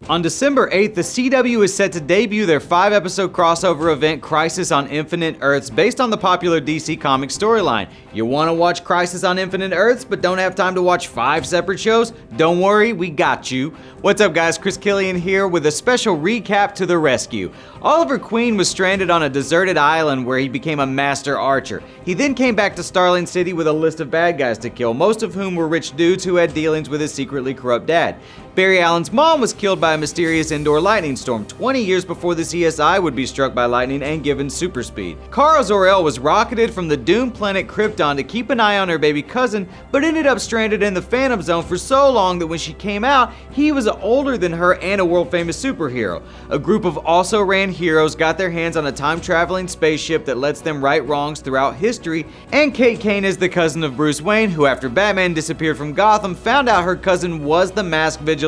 On December 8th, the CW is set to debut their 5-episode crossover event, Crisis on Infinite Earths, based on the popular DC Comics storyline. You want to watch Crisis on Infinite Earths, but don't have time to watch 5 separate shows? Don't worry, we got you. What's up, guys? Chris Killian here with a special recap to the rescue. Oliver Queen was stranded on a deserted island where he became a master archer. He then came back to Starling City with a list of bad guys to kill, most of whom were rich dudes who had dealings with his secretly corrupt dad. Barry Allen's mom was killed by a mysterious indoor lightning storm 20 years before the CSI would be struck by lightning and given super speed. Kara Zor-El was rocketed from the doomed planet Krypton to keep an eye on her baby cousin, but ended up stranded in the Phantom Zone for so long that when she came out, he was older than her and a world-famous superhero. A group of also-ran heroes got their hands on a time-traveling spaceship that lets them right wrongs throughout history, and Kate Kane is the cousin of Bruce Wayne, who after Batman disappeared from Gotham, found out her cousin was the masked vigilante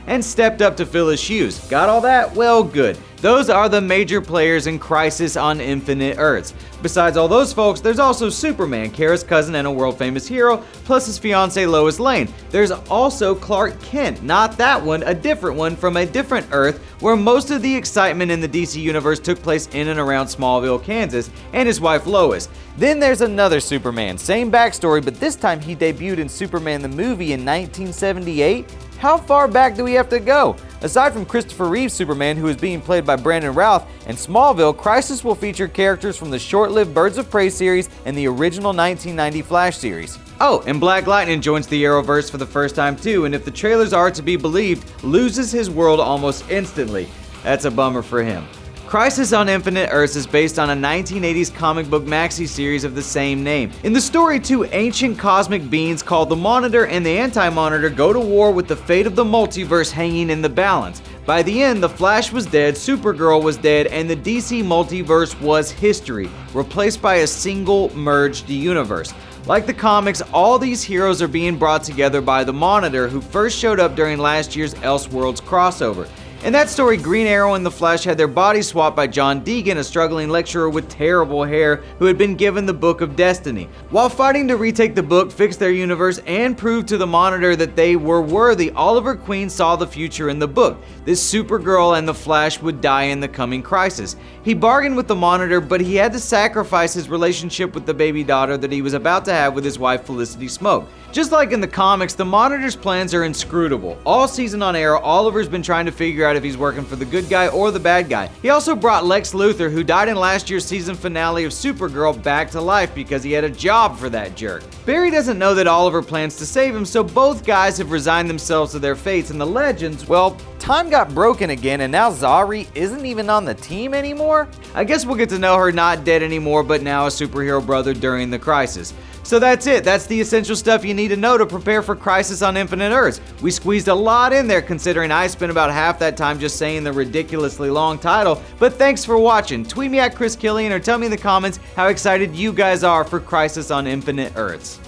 and stepped up to fill his shoes. Got all that? Well, good. Those are the major players in Crisis on Infinite Earths. Besides all those folks, there's also Superman, Kara's cousin and a world-famous hero, plus his fiancée Lois Lane. There's also Clark Kent, not that one, a different one from a different Earth, where most of the excitement in the DC universe took place in and around Smallville, Kansas, and his wife Lois. Then there's another Superman, same backstory, but this time he debuted in Superman the movie in 1978. How far back do we have to go? Aside from Christopher Reeve's Superman, who is being played by Brandon Routh, and Smallville, Crisis will feature characters from the short-lived Birds of Prey series and the original 1990 Flash series. Oh, and Black Lightning joins the Arrowverse for the first time too, and if the trailers are to be believed, loses his world almost instantly. That's a bummer for him. Crisis on Infinite Earths is based on a 1980s comic book maxi series of the same name. In the story, 2 ancient cosmic beings called the Monitor and the Anti-Monitor go to war with the fate of the multiverse hanging in the balance. By the end, the Flash was dead, Supergirl was dead, and the DC multiverse was history, replaced by a single merged universe. Like the comics, all these heroes are being brought together by the Monitor, who first showed up during last year's Elseworlds crossover. In that story, Green Arrow and the Flash had their bodies swapped by John Deegan, a struggling lecturer with terrible hair who had been given the Book of Destiny. While fighting to retake the book, fix their universe, and prove to the Monitor that they were worthy, Oliver Queen saw the future in the book. This Supergirl and the Flash would die in the coming crisis. He bargained with the Monitor, but he had to sacrifice his relationship with the baby daughter that he was about to have with his wife Felicity Smoke. Just like in the comics, the Monitor's plans are inscrutable. All season on Arrow, Oliver's been trying to figure out if he's working for the good guy or the bad guy. He also brought Lex Luthor, who died in last year's season finale of Supergirl, back to life because he had a job for that jerk. Barry doesn't know that Oliver plans to save him, so both guys have resigned themselves to their fates, and the Legends, well, time got broken again, and now Zari isn't even on the team anymore? I guess we'll get to know her not dead anymore, but now a superhero brother during the crisis. So that's it. That's the essential stuff you need to know to prepare for Crisis on Infinite Earths. We squeezed a lot in there considering I spent about half that time just saying the ridiculously long title, but thanks for watching. Tweet me at Chris Killian or tell me in the comments how excited you guys are for Crisis on Infinite Earths.